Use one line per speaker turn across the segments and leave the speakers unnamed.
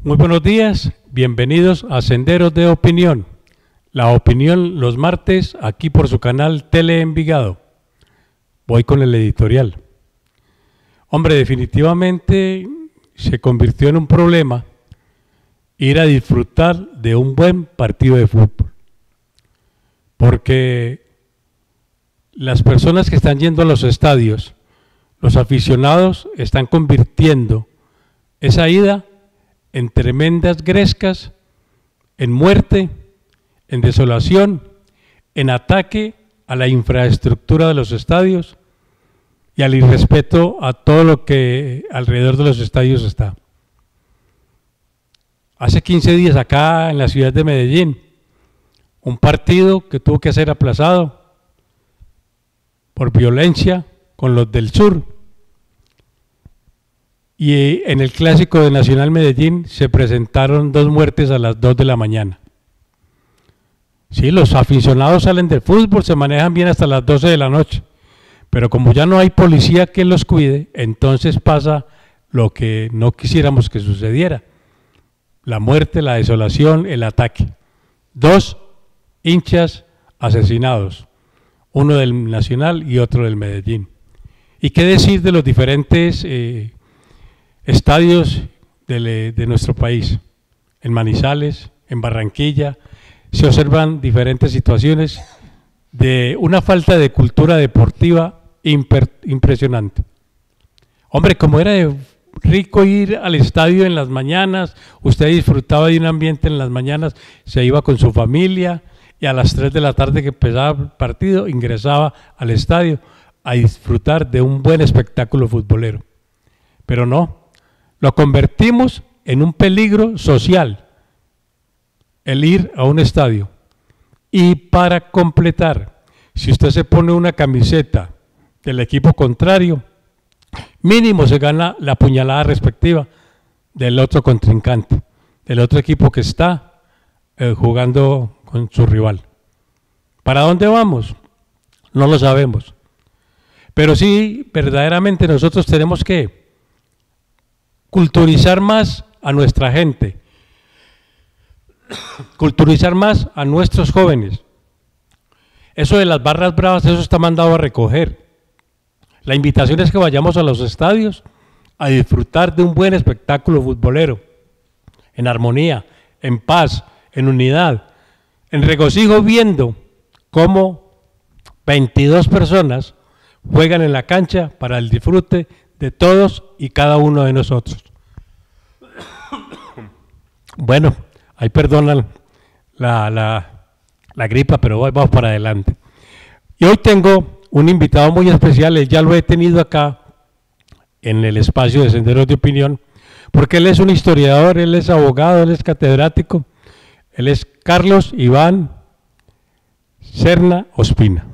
Muy buenos días, bienvenidos a Senderos de Opinión. La opinión los martes aquí por su canal Tele Envigado. Voy con el editorial. Hombre, definitivamente se convirtió en un problema ir a disfrutar de un buen partido de fútbol. Porque las personas que están yendo a los estadios, los aficionados, están convirtiendo esa ida en tremendas grescas, en muerte, en desolación, en ataque a la infraestructura de los estadios y al irrespeto a todo lo que alrededor de los estadios está. Hace 15 días acá en la ciudad de Medellín, un partido que tuvo que ser aplazado por violencia con los del sur. Y en el clásico de Nacional Medellín se presentaron 2 muertes a las 2 de la mañana. Sí, los aficionados salen del fútbol, se manejan bien hasta las 12 de la noche, pero como ya no hay policía que los cuide, entonces pasa lo que no quisiéramos que sucediera: la muerte, la desolación, el ataque. 2 hinchas asesinados, uno del Nacional y otro del Medellín. ¿Y qué decir de los diferentes estadios de nuestro país? En Manizales, en Barranquilla, se observan diferentes situaciones de una falta de cultura deportiva impresionante. Hombre, como era de rico ir al estadio en las mañanas, usted disfrutaba de un ambiente en las mañanas, se iba con su familia y a las 3 de la tarde que empezaba el partido ingresaba al estadio a disfrutar de un buen espectáculo futbolero. Pero no, lo convertimos en un peligro social el ir a un estadio. Y para completar, si usted se pone una camiseta del equipo contrario, mínimo se gana la puñalada respectiva del otro contrincante, del otro equipo que está jugando con su rival. ¿Para dónde vamos? No lo sabemos. Pero sí, verdaderamente nosotros tenemos que culturizar más a nuestra gente, culturizar más a nuestros jóvenes. Eso de las barras bravas, eso está mandado a recoger. La invitación es que vayamos a los estadios a disfrutar de un buen espectáculo futbolero, en armonía, en paz, en unidad, en regocijo, viendo cómo 22 personas juegan en la cancha para el disfrute de todos y cada uno de nosotros. Bueno, ahí perdonan la gripa, pero vamos para adelante. Y hoy tengo un invitado muy especial, ya lo he tenido acá en el espacio de Senderos de Opinión, porque él es un historiador, él es abogado, él es catedrático, él es Carlos Iván Serna Ospina.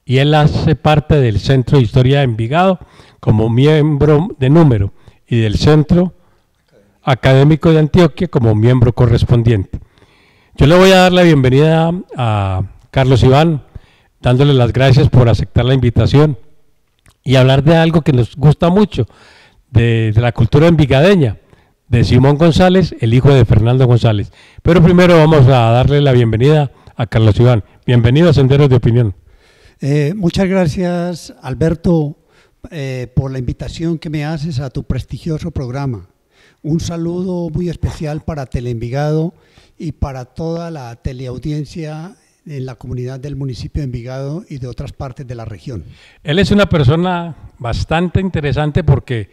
Y él hace parte del Centro de Historia de Envigado como miembro de número y del Centro Académico de Antioquia como miembro correspondiente. Yo le voy a dar la bienvenida a Carlos Iván, dándole las gracias por aceptar la invitación y hablar de algo que nos gusta mucho, de la cultura envigadeña, de Simón González, el hijo de Fernando González. Pero primero vamos a darle la bienvenida a Carlos Iván. Bienvenido a Senderos de Opinión.
Muchas gracias, Alberto, por la invitación que me haces a tu prestigioso programa. Un saludo muy especial para Teleenvigado y para toda la teleaudiencia en la comunidad del municipio de Envigado y de otras partes de la región.
Él es una persona bastante interesante porque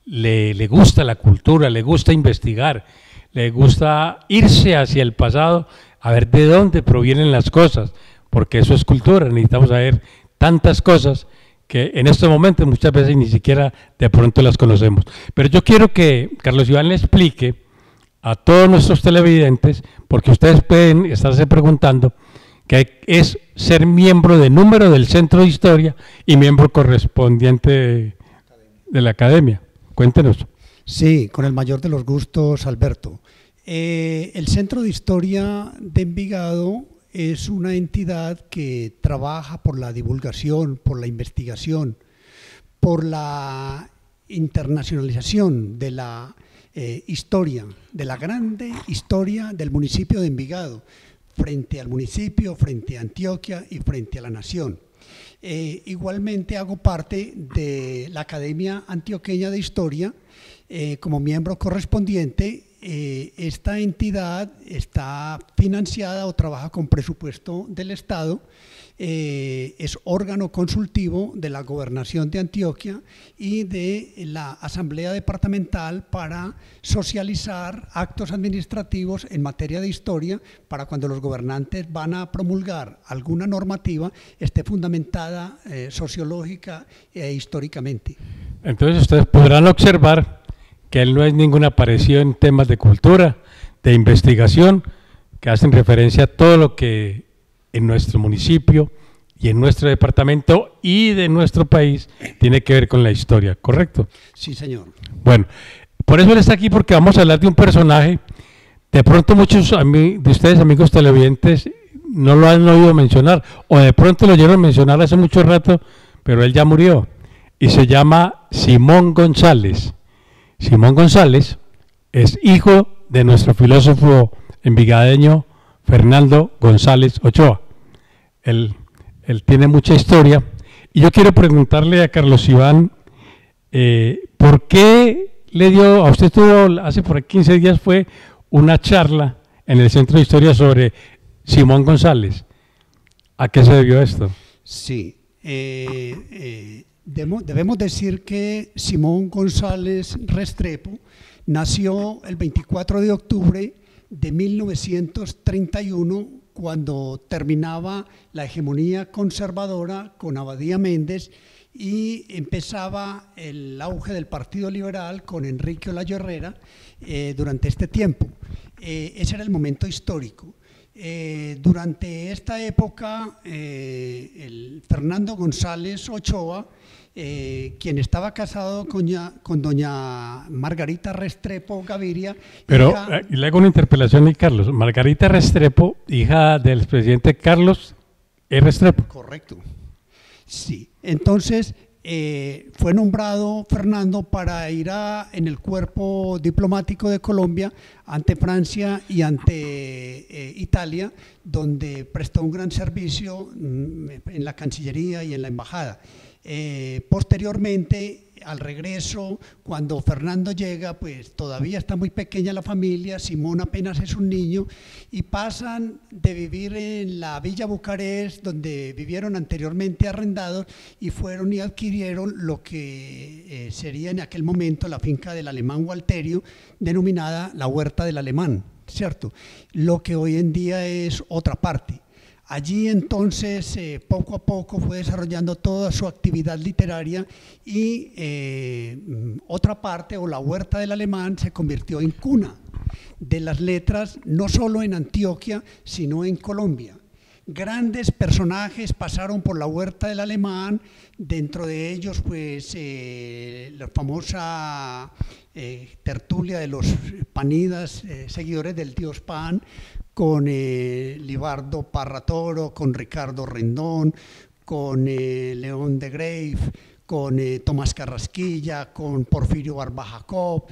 le gusta la cultura, le gusta investigar, le gusta irse hacia el pasado a ver de dónde provienen las cosas, porque eso es cultura. Necesitamos saber tantas cosas que en estos momentos muchas veces ni siquiera de pronto las conocemos. Pero yo quiero que Carlos Iván le explique a todos nuestros televidentes, porque ustedes pueden estarse preguntando qué es ser miembro de número del Centro de Historia y miembro correspondiente de la Academia. Cuéntenos.
Sí, con el mayor de los gustos, Alberto. El Centro de Historia de Envigado es una entidad que trabaja por la divulgación, por la investigación, por la internacionalización de la historia, de la grande historia del municipio de Envigado, frente al municipio, frente a Antioquia y frente a la nación. Igualmente hago parte de la Academia Antioqueña de Historia como miembro correspondiente. Esta entidad está financiada o trabaja con presupuesto del Estado, es órgano consultivo de la Gobernación de Antioquia y de la Asamblea Departamental para socializar actos administrativos en materia de historia, para cuando los gobernantes van a promulgar alguna normativa esté fundamentada sociológica e históricamente.
Entonces ustedes podrán observar que él no es ninguna aparecido en temas de cultura, de investigación, que hacen referencia a todo lo que en nuestro municipio y en nuestro departamento y de nuestro país tiene que ver con la historia, ¿correcto?
Sí, señor.
Bueno, por eso él está aquí, porque vamos a hablar de un personaje, de pronto muchos de ustedes, amigos televidentes, no lo han oído mencionar, o de pronto lo oyeron mencionar hace mucho rato, pero él ya murió, y se llama Simón González. Simón González es hijo de nuestro filósofo envigadeño Fernando González Ochoa. Él tiene mucha historia. Y yo quiero preguntarle a Carlos Iván, ¿por qué le dio, a usted tuvo hace por 15 días fue una charla en el Centro de Historia sobre Simón González? ¿A qué se debió esto?
Sí, debemos decir que Simón González Restrepo nació el 24 de octubre de 1931, cuando terminaba la hegemonía conservadora con Abadía Méndez y empezaba el auge del Partido Liberal con Enrique Olayo Herrera durante este tiempo. Ese era el momento histórico. Durante esta época, el Fernando González Ochoa, quien estaba casado con doña Margarita Restrepo Gaviria.
Pero le hago una interpelación a Carlos. Margarita Restrepo, hija del expresidente Carlos Restrepo.
Correcto. Sí. Entonces, fue nombrado Fernando para ir en el cuerpo diplomático de Colombia ante Francia y ante Italia, donde prestó un gran servicio en la Cancillería y en la Embajada. Posteriormente, al regreso, cuando Fernando llega, pues todavía está muy pequeña la familia, Simón apenas es un niño, y pasan de vivir en la Villa Bucarest, donde vivieron anteriormente arrendados, y fueron y adquirieron lo que sería en aquel momento la finca del alemán Walterio, denominada la Huerta del Alemán, ¿cierto? Lo que hoy en día es otra parte. Allí entonces poco a poco fue desarrollando toda su actividad literaria y otra parte, o la Huerta del Alemán, se convirtió en cuna de las letras, no solo en Antioquia, sino en Colombia. Grandes personajes pasaron por la Huerta del Alemán, dentro de ellos pues la famosa tertulia de los panidas, seguidores del dios Pan, con Libardo Parra Toro, con Ricardo Rendón, con León de Grave, con Tomás Carrasquilla, con Porfirio Barba Jacob.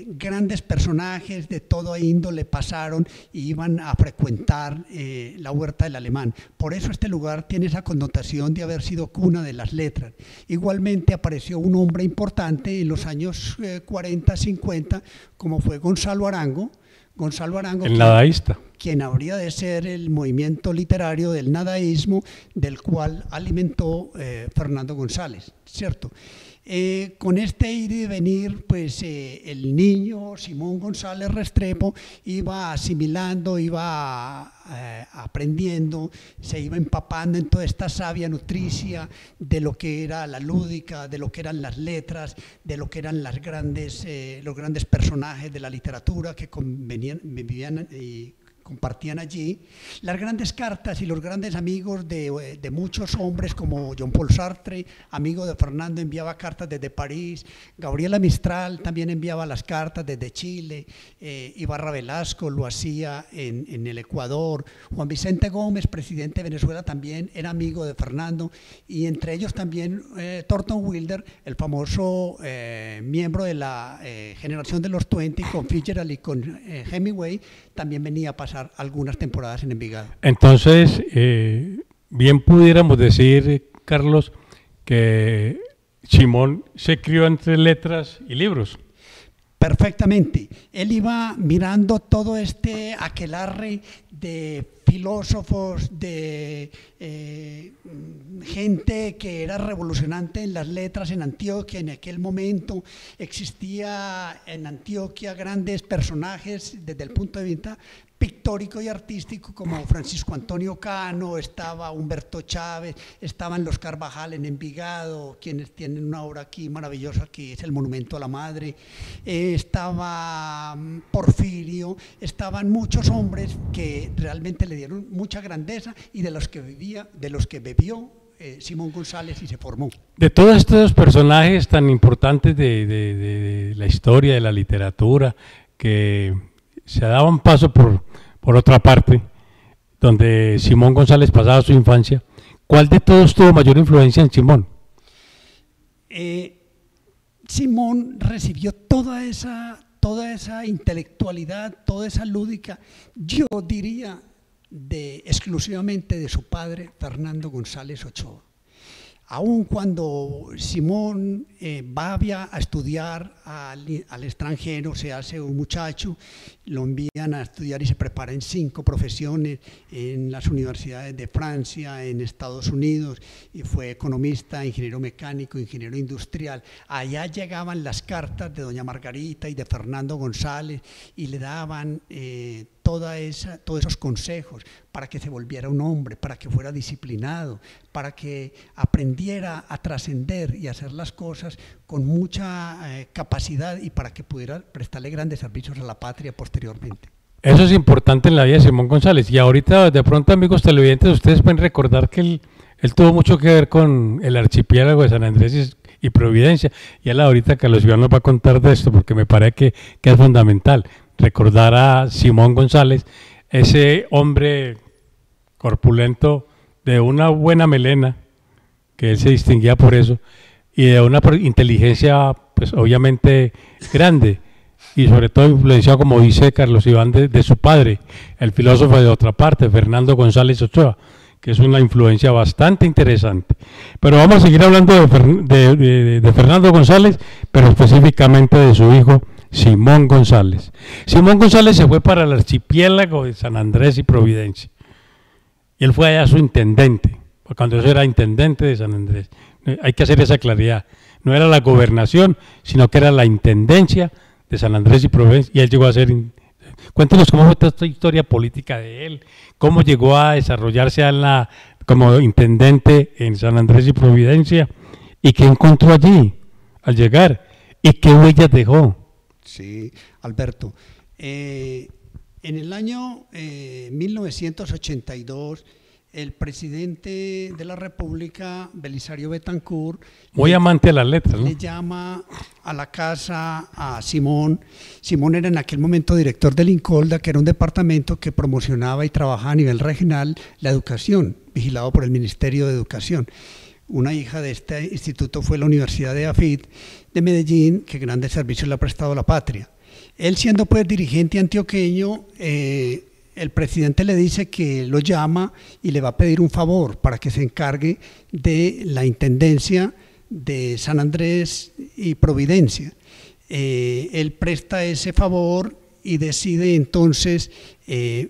Grandes personajes de toda índole pasaron y iban a frecuentar la Huerta del Alemán. Por eso este lugar tiene esa connotación de haber sido cuna de las letras. Igualmente apareció un hombre importante en los años 40, 50, como fue Gonzalo Arango,
el nadaísta,
quien habría de ser el movimiento literario del nadaísmo, del cual alimentó Fernando González, ¿cierto? Con este ir y venir, pues el niño Simón González Restrepo iba asimilando, iba aprendiendo, se iba empapando en toda esta savia nutricia de lo que era la lúdica, de lo que eran las letras, de lo que eran los grandes personajes de la literatura que vivían y compartían allí, las grandes cartas y los grandes amigos de muchos hombres como Jean-Paul Sartre, amigo de Fernando, enviaba cartas desde París, Gabriela Mistral también enviaba las cartas desde Chile, Ibarra Velasco lo hacía en el Ecuador, Juan Vicente Gómez, presidente de Venezuela, también era amigo de Fernando, y entre ellos también Thornton Wilder, el famoso miembro de la generación de los 20 con Fitzgerald y con Hemingway, también venía a pasar algunas temporadas en Envigado.
Entonces, bien pudiéramos decir, Carlos, que Simón se crió entre letras y libros.
Perfectamente. Él iba mirando todo este aquelarre de filósofos, de gente que era revolucionante en las letras en Antioquia. En aquel momento existía en Antioquia grandes personajes desde el punto de vista pictórico y artístico como Francisco Antonio Cano, estaba Humberto Chávez, estaban los Carvajal en Envigado, quienes tienen una obra aquí maravillosa que es el Monumento a la Madre, estaba Porfirio, estaban muchos hombres que realmente le dieron mucha grandeza y de los que bebió Simón González y se formó.
De todos estos personajes tan importantes de la historia, de la literatura, que se daban paso por otra parte, donde Simón González pasaba su infancia, ¿cuál de todos tuvo mayor influencia en Simón?
Simón recibió toda esa intelectualidad, toda esa lúdica, yo diría, exclusivamente de su padre, Fernando González Ochoa. Aun cuando Simón va a estudiar al extranjero, se hace un muchacho, lo envían a estudiar y se prepara en 5 profesiones en las universidades de Francia, en Estados Unidos, y fue economista, ingeniero mecánico, ingeniero industrial. Allá llegaban las cartas de doña Margarita y de Fernando González y le daban todos esos consejos para que se volviera un hombre, para que fuera disciplinado, para que aprendiera a trascender y hacer las cosas con mucha capacidad y para que pudiera prestarle grandes servicios a la patria posteriormente.
Eso es importante en la vida de Simón González. Y ahorita, de pronto, amigos televidentes, ustedes pueden recordar que él tuvo mucho que ver con el archipiélago de San Andrés y Providencia. Y él ahorita, Carlos Iván nos va a contar de esto, porque me parece que es fundamental recordar a Simón González, ese hombre corpulento de una buena melena, que él se distinguía por eso, y de una inteligencia, pues obviamente grande, y sobre todo influenciado, como dice Carlos Iván, de su padre, el filósofo de otra parte, Fernando González Ochoa, que es una influencia bastante interesante. Pero vamos a seguir hablando de Fernando González, pero específicamente de su hijo, Simón González. Simón González se fue para el archipiélago de San Andrés y Providencia. Y él fue allá su intendente, cuando eso era intendente de San Andrés. Hay que hacer esa claridad. No era la gobernación, sino que era la intendencia de San Andrés y Providencia. Y él llegó a ser... Cuéntenos cómo fue toda esta historia política de él, cómo llegó a desarrollarse como intendente en San Andrés y Providencia, y qué encontró allí al llegar, y qué huellas dejó.
Sí, Alberto. En el año 1982, el presidente de la República, Belisario Betancourt,
muy amante de las letras, ¿no?,
le llama a la casa a Simón. Simón era en aquel momento director del INCOLDA, que era un departamento que promocionaba y trabajaba a nivel regional la educación, vigilado por el Ministerio de Educación. Una hija de este instituto fue la Universidad de AFIT de Medellín, que grandes servicios le ha prestado a la patria. Él, siendo pues dirigente antioqueño, el presidente le dice que lo llama y le va a pedir un favor para que se encargue de la intendencia de San Andrés y Providencia. Él presta ese favor y decide entonces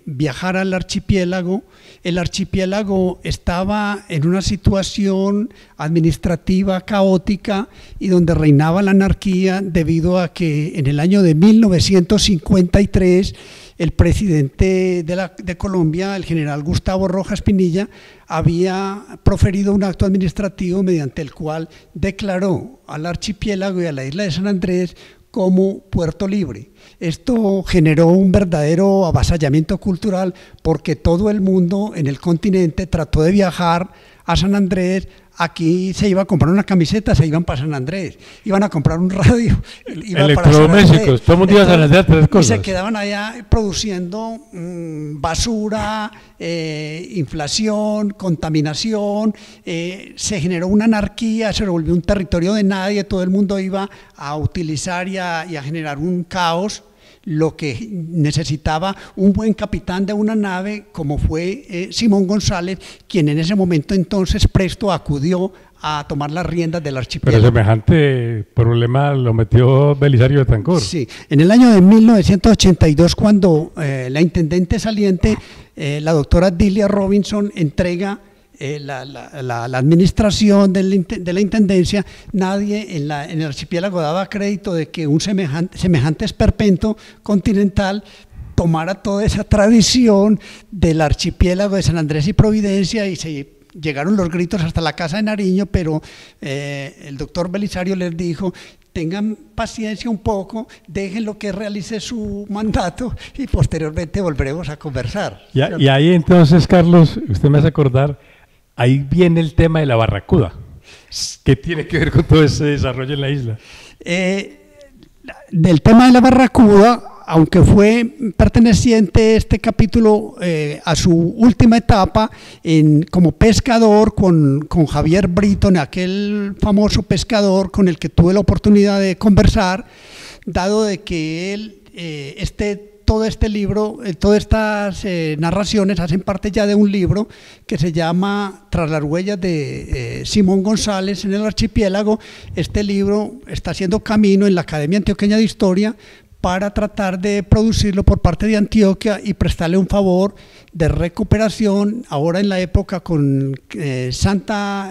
viajar al archipiélago. El archipiélago estaba en una situación administrativa caótica y donde reinaba la anarquía debido a que en el año de 1953 el presidente de Colombia, el general Gustavo Rojas Pinilla, había proferido un acto administrativo mediante el cual declaró al archipiélago y a la isla de San Andrés como Puerto Libre. Esto generó un verdadero avasallamiento cultural porque todo el mundo en el continente trató de viajar a San Andrés. Aquí se iba a comprar una camiseta, se iban para San Andrés, iban a comprar un radio,
electrodomésticos, todo el mundo iba a San Andrés a tres cosas.
Y se quedaban allá produciendo basura, inflación, contaminación, se generó una anarquía, se volvió un territorio de nadie, todo el mundo iba a utilizar y a generar un caos. Lo que necesitaba un buen capitán de una nave, como fue Simón González, quien en ese momento entonces presto acudió a tomar las riendas del archipiélago.
Pero semejante problema lo metió Belisario Betancur.
Sí, en el año de 1982, cuando la intendente saliente, la doctora Dilia Robinson, entrega la administración de la intendencia, nadie en el archipiélago daba crédito de que un semejante esperpento continental tomara toda esa tradición del archipiélago de San Andrés y Providencia, y se llegaron los gritos hasta la casa de Nariño, pero el doctor Belisario les dijo: tengan paciencia un poco, déjenlo que realice su mandato y posteriormente volveremos a conversar.
Y ahí entonces, Carlos, usted me hace acordar, ahí viene el tema de la barracuda. ¿Qué tiene que ver con todo ese desarrollo en la isla?
Del tema de la barracuda, aunque fue perteneciente este capítulo a su última etapa como pescador con Javier Britton, aquel famoso pescador con el que tuve la oportunidad de conversar, dado de que él, todo este libro, todas estas narraciones hacen parte ya de un libro que se llama Tras las huellas de Simón González en el archipiélago. Este libro está haciendo camino en la Academia Antioqueña de Historia para tratar de producirlo por parte de Antioquia y prestarle un favor de recuperación ahora en la época con Santa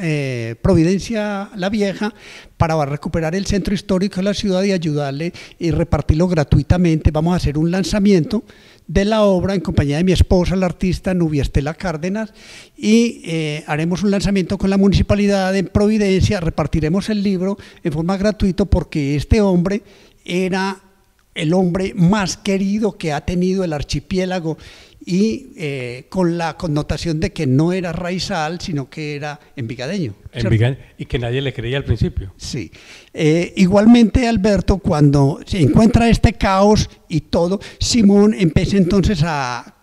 Providencia la Vieja, para recuperar el centro histórico de la ciudad y ayudarle y repartirlo gratuitamente. Vamos a hacer un lanzamiento de la obra en compañía de mi esposa, la artista Nubia Estela Cárdenas, y haremos un lanzamiento con la municipalidad de Providencia. Repartiremos el libro en forma gratuita porque este hombre era el hombre más querido que ha tenido el archipiélago, y con la connotación de que no era raizal, sino que era envigadeño.
Y que nadie le creía al principio.
Sí. Igualmente, Alberto, cuando se encuentra este caos y todo, Simón empieza entonces a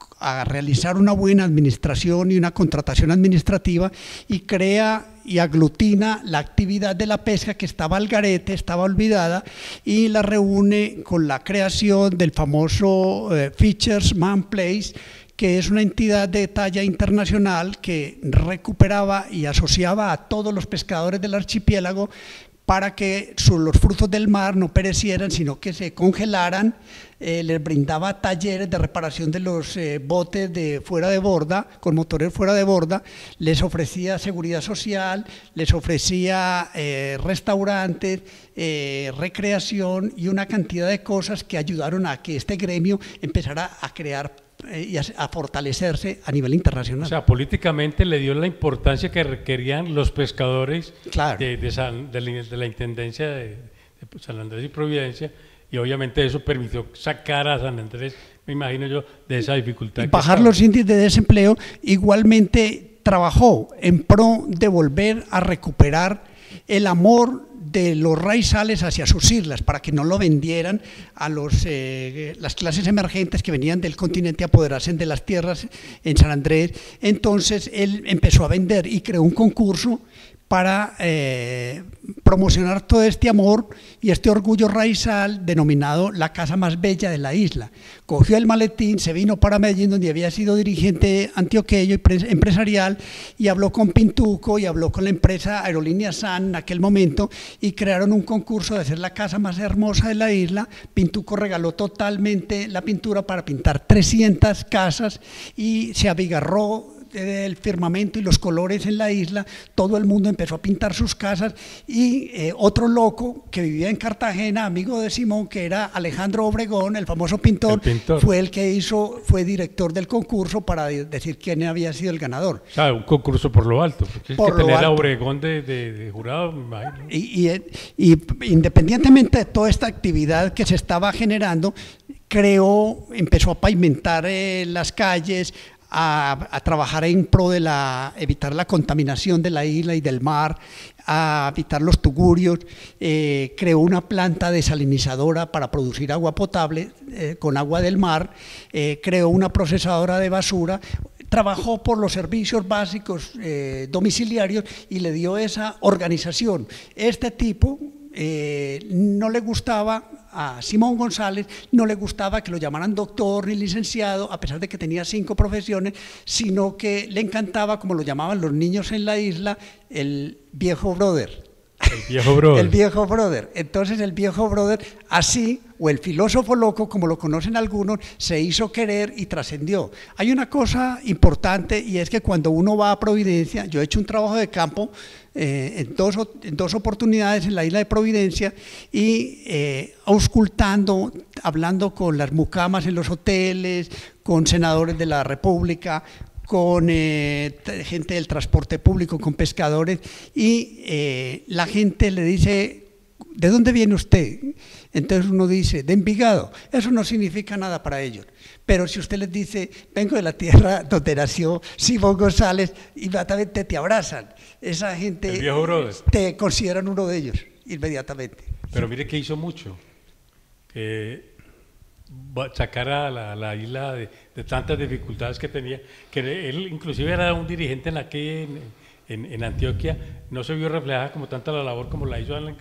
realizar una buena administración y una contratación administrativa, y crea y aglutina la actividad de la pesca que estaba al garete, estaba olvidada, y la reúne con la creación del famoso Fisherman's Place, que es una entidad de talla internacional que recuperaba y asociaba a todos los pescadores del archipiélago para que los frutos del mar no perecieran, sino que se congelaran. Les brindaba talleres de reparación de los botes de fuera de borda, con motores fuera de borda, les ofrecía seguridad social, les ofrecía restaurantes, recreación y una cantidad de cosas que ayudaron a que este gremio empezara a crear y a fortalecerse a nivel internacional.
O sea, políticamente le dio la importancia que requerían los pescadores, claro, de la Intendencia de San Andrés y Providencia, y obviamente eso permitió sacar a San Andrés, me imagino yo, de esa dificultad.
Y bajar los índices de desempleo. Igualmente trabajó en pro de volver a recuperar el amor de los raizales hacia sus islas, para que no lo vendieran a las clases emergentes que venían del continente a apoderarse de las tierras en San Andrés. Entonces él empezó a vender y creó un concurso para promocionar todo este amor y este orgullo raizal, denominado la casa más bella de la isla. Cogió el maletín, se vino para Medellín, donde había sido dirigente antioqueño y empresarial, y habló con Pintuco y habló con la empresa Aerolínea SAN en aquel momento, y crearon un concurso de hacer la casa más hermosa de la isla. Pintuco regaló totalmente la pintura para pintar 300 casas, y se abigarró el firmamento y los colores en la isla, todo el mundo empezó a pintar sus casas y otro loco que vivía en Cartagena, amigo de Simón, que era Alejandro Obregón, el famoso pintor, fue el que fue director del concurso para decir quién había sido el ganador.
O sea, un concurso por lo alto, porque es que tener a Obregón de jurado, me imagino.
Y independientemente de toda esta actividad que se estaba generando, empezó a pavimentar las calles, a trabajar en pro de evitar la contaminación de la isla y del mar, a evitar los tugurios, creó una planta desalinizadora para producir agua potable con agua del mar, creó una procesadora de basura, trabajó por los servicios básicos domiciliarios y le dio esa organización. Este tipo no le gustaba, a Simón González no le gustaba que lo llamaran doctor ni licenciado, a pesar de que tenía 5 profesiones, sino que le encantaba, como lo llamaban los niños en la isla, el viejo brother.
El viejo brother.
El viejo brother. Entonces el viejo brother, así, o el filósofo loco, como lo conocen algunos, se hizo querer y trascendió. Hay una cosa importante, y es que cuando uno va a Providencia, yo he hecho un trabajo de campo en dos oportunidades en la isla de Providencia, y auscultando, hablando con las mucamas en los hoteles, con senadores de la República, con gente del transporte público, con pescadores, y la gente le dice: ¿de dónde viene usted? Entonces uno dice: de Envigado. Eso no significa nada para ellos. Pero si usted les dice: vengo de la tierra donde nació Simón González, inmediatamente te abrazan. Esa gente
el viejo brother.
Te consideran uno de ellos inmediatamente.
Pero mire que hizo mucho. Sacar a la isla de tantas dificultades que tenía, que él inclusive era un dirigente en Antioquia, no se vio reflejada como tanta la labor como la hizo en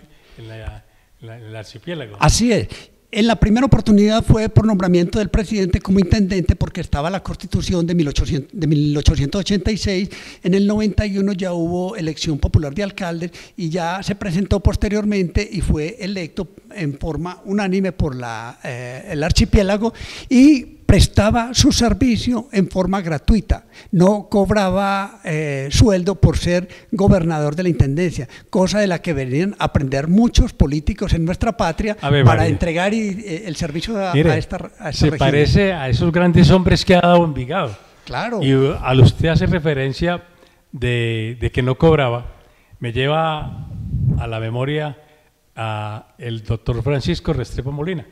el archipiélago.
Así es. En la primera oportunidad fue por nombramiento del presidente como intendente, porque estaba la Constitución de 1886, en el 91 ya hubo elección popular de alcaldes y ya se presentó posteriormente y fue electo en forma unánime por el archipiélago, y prestaba su servicio en forma gratuita, no cobraba sueldo por ser gobernador de la intendencia, cosa de la que venían a aprender muchos políticos en nuestra patria para entregar el servicio a esta
se
región.
Parece a esos grandes hombres que ha dado Envigado.
Claro.
Y al usted hace referencia de que no cobraba, me lleva a la memoria a el doctor Francisco Restrepo Molina,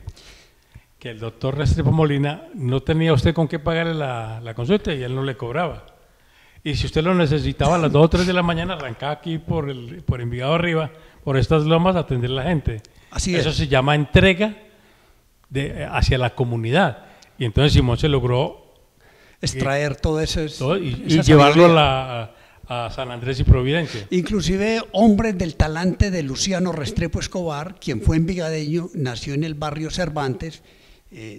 que el doctor Restrepo Molina no tenía usted con qué pagarle la consulta y él no le cobraba. Y si usted lo necesitaba a las 2 o 3 de la mañana, arrancaba aquí por Envigado arriba, por estas lomas, a atender a la gente.
Así
Eso
es.
se llama entrega hacia la comunidad. Y entonces Simón se logró
extraer todo eso
y llevarlo a San Andrés y Providencia.
Inclusive hombres del talante de Luciano Restrepo Escobar, quien fue envigadeño, nació en el barrio Cervantes,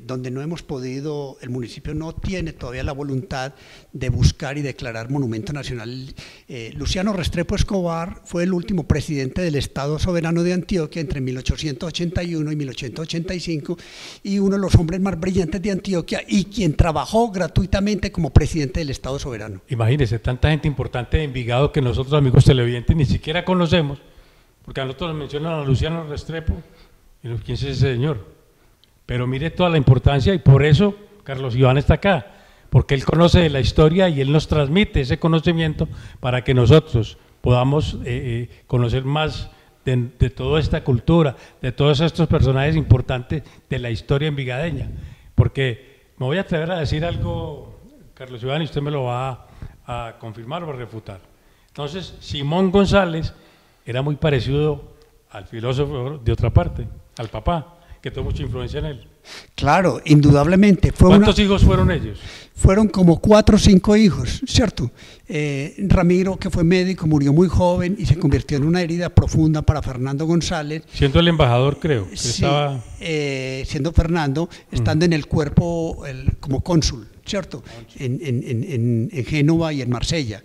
donde no hemos podido, el municipio no tiene todavía la voluntad de buscar y declarar monumento nacional. Luciano Restrepo Escobar fue el último presidente del Estado Soberano de Antioquia entre 1881 y 1885, y uno de los hombres más brillantes de Antioquia, y quien trabajó gratuitamente como presidente del Estado Soberano.
Imagínese, tanta gente importante de Envigado que nosotros, amigos televidentes, ni siquiera conocemos, porque a nosotros nos mencionan a Luciano Restrepo, y ¿quién es ese señor? Pero mire toda la importancia, y por eso Carlos Iván está acá, porque él conoce de la historia y él nos transmite ese conocimiento para que nosotros podamos conocer más de toda esta cultura, de todos estos personajes importantes de la historia envigadeña. Porque me voy a atrever a decir algo, Carlos Iván, y usted me lo va a confirmar o a refutar. Entonces, Simón González era muy parecido al filósofo de otra parte, al papá, que tuvo mucha influencia en él.
Claro, indudablemente.
¿Cuántos hijos fueron ellos?
Fueron como 4 o 5 hijos, ¿cierto? Ramiro, que fue médico, murió muy joven y se convirtió en una herida profunda para Fernando González.
Siendo el embajador, creo. Que
sí,
estaba...
siendo Fernando, estando en el cuerpo como cónsul, ¿cierto? En Génova y en Marsella.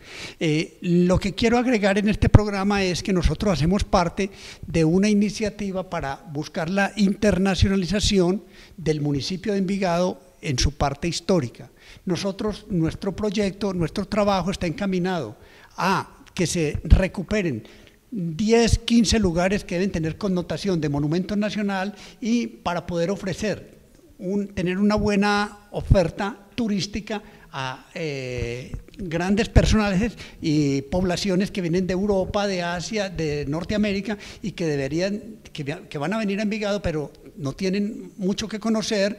Lo que quiero agregar en este programa es que nosotros hacemos parte de una iniciativa para buscar la internacionalización del municipio de Envigado en su parte histórica. Nuestro proyecto, nuestro trabajo está encaminado a que se recuperen 10, 15 lugares que deben tener connotación de monumento nacional y para poder ofrecer, tener una buena oferta turística a grandes personajes y poblaciones que vienen de Europa, de Asia, de Norteamérica y que van a venir a Envigado, pero no tienen mucho que conocer,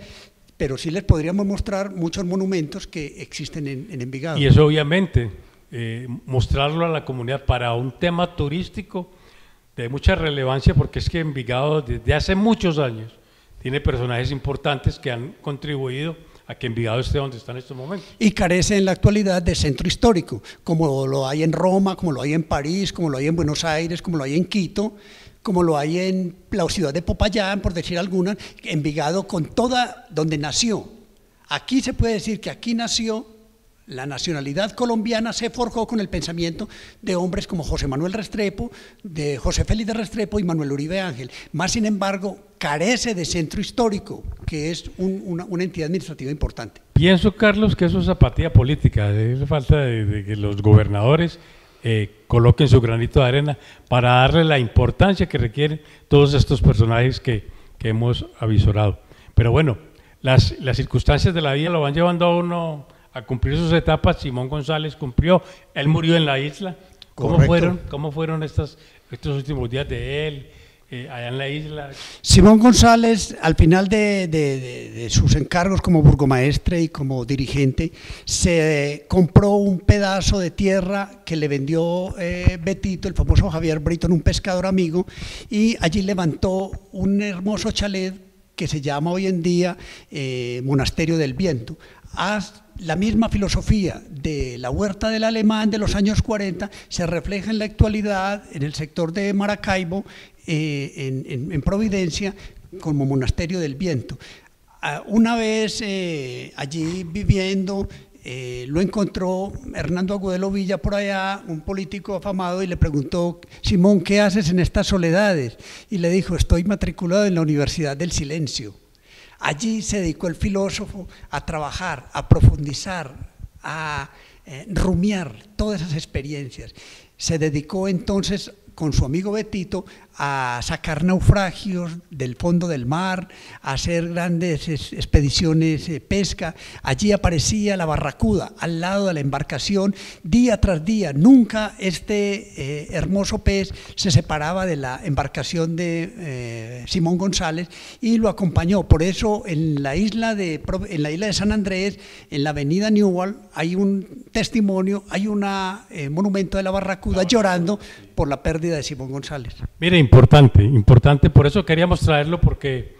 pero sí les podríamos mostrar muchos monumentos que existen en Envigado.
Y eso obviamente, mostrarlo a la comunidad para un tema turístico de mucha relevancia, porque es que Envigado desde hace muchos años tiene personajes importantes que han contribuido a que Envigado esté donde está en estos momentos.
Y carece en la actualidad de centro histórico, como lo hay en Roma, como lo hay en París, como lo hay en Buenos Aires, como lo hay en Quito, como lo hay en la ciudad de Popayán, por decir algunas. Envigado con toda, donde nació. Aquí se puede decir que aquí nació. La nacionalidad colombiana se forjó con el pensamiento de hombres como José Manuel Restrepo, de José Félix de Restrepo y Manuel Uribe Ángel. Más sin embargo, carece de centro histórico, que es una entidad administrativa importante.
Pienso, Carlos, que eso es apatía política, es falta de que los gobernadores coloquen su granito de arena para darle la importancia que requieren todos estos personajes que hemos avisorado. Pero bueno, las circunstancias de la vida lo van llevando a uno a cumplir sus etapas. Simón González cumplió, él murió en la isla. ¿Cómo fueron estos últimos días de él allá en la isla?
Simón González, al final de sus encargos como burgomaestre y como dirigente, se compró un pedazo de tierra que le vendió Betito, el famoso Javier Britton, un pescador amigo, y allí levantó un hermoso chalet que se llama hoy en día Monasterio del Viento. La misma filosofía de la Huerta del Alemán de los años 40 se refleja en la actualidad en el sector de Maracaibo, en Providencia, como Monasterio del Viento. Una vez allí viviendo, lo encontró Hernando Agudelo Villa por allá, un político afamado, y le preguntó: Simón, ¿qué haces en estas soledades? Y le dijo: estoy matriculado en la Universidad del Silencio. Allí se dedicó el filósofo a trabajar, a profundizar, a rumiar todas esas experiencias. Se dedicó entonces con su amigo Betito a sacar naufragios del fondo del mar, a hacer grandes expediciones de pesca. Allí aparecía la barracuda al lado de la embarcación día tras día. Nunca este hermoso pez se separaba de la embarcación de Simón González y lo acompañó. Por eso en la isla de San Andrés, en la avenida Newell, hay un testimonio, hay un monumento de la barracuda llorando por la pérdida de Simón González.
Mire, importante, por eso queríamos traerlo, porque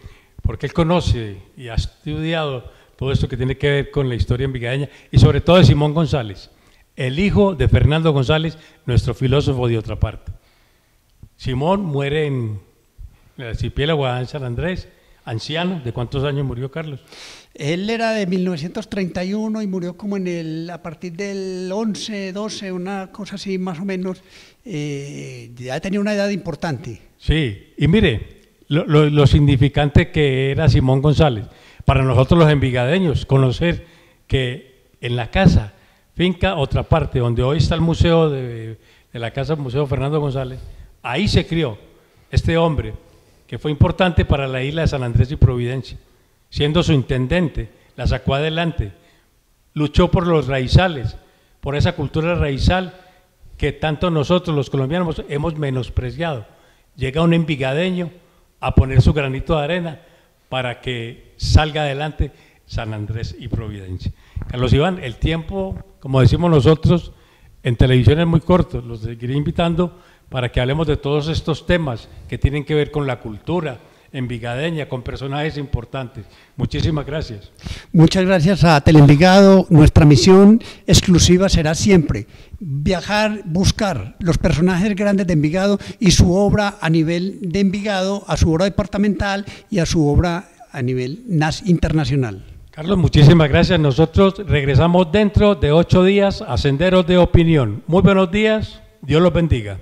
él conoce y ha estudiado todo esto que tiene que ver con la historia envigadeña y sobre todo de Simón González, el hijo de Fernando González, nuestro filósofo de otra parte. Simón muere en el archipiélago de San Andrés, anciano. ¿De cuántos años murió, Carlos?
Él era de 1931 y murió como a partir del 11, 12, una cosa así más o menos. Ya tenía una edad importante.
Sí, y mire, lo significante que era Simón González. Para nosotros los envigadeños, conocer que en la casa, finca Otra Parte, donde hoy está el museo de la casa Museo Fernando González, ahí se crió este hombre, que fue importante para la isla de San Andrés y Providencia. Siendo su intendente, la sacó adelante, luchó por los raizales, por esa cultura raizal que tanto nosotros los colombianos hemos menospreciado. Llega un envigadeño a poner su granito de arena para que salga adelante San Andrés y Providencia. Carlos Iván, el tiempo, como decimos nosotros, en televisión es muy corto. Los seguiré invitando para que hablemos de todos estos temas que tienen que ver con la cultura envigadeña, con personajes importantes. Muchísimas gracias.
Muchas gracias a Teleenvigado. Nuestra misión exclusiva será siempre viajar, buscar los personajes grandes de Envigado y su obra a nivel de Envigado, a su obra departamental y a su obra a nivel internacional.
Carlos, muchísimas gracias. Nosotros regresamos dentro de 8 días a Senderos de Opinión. Muy buenos días, Dios los bendiga.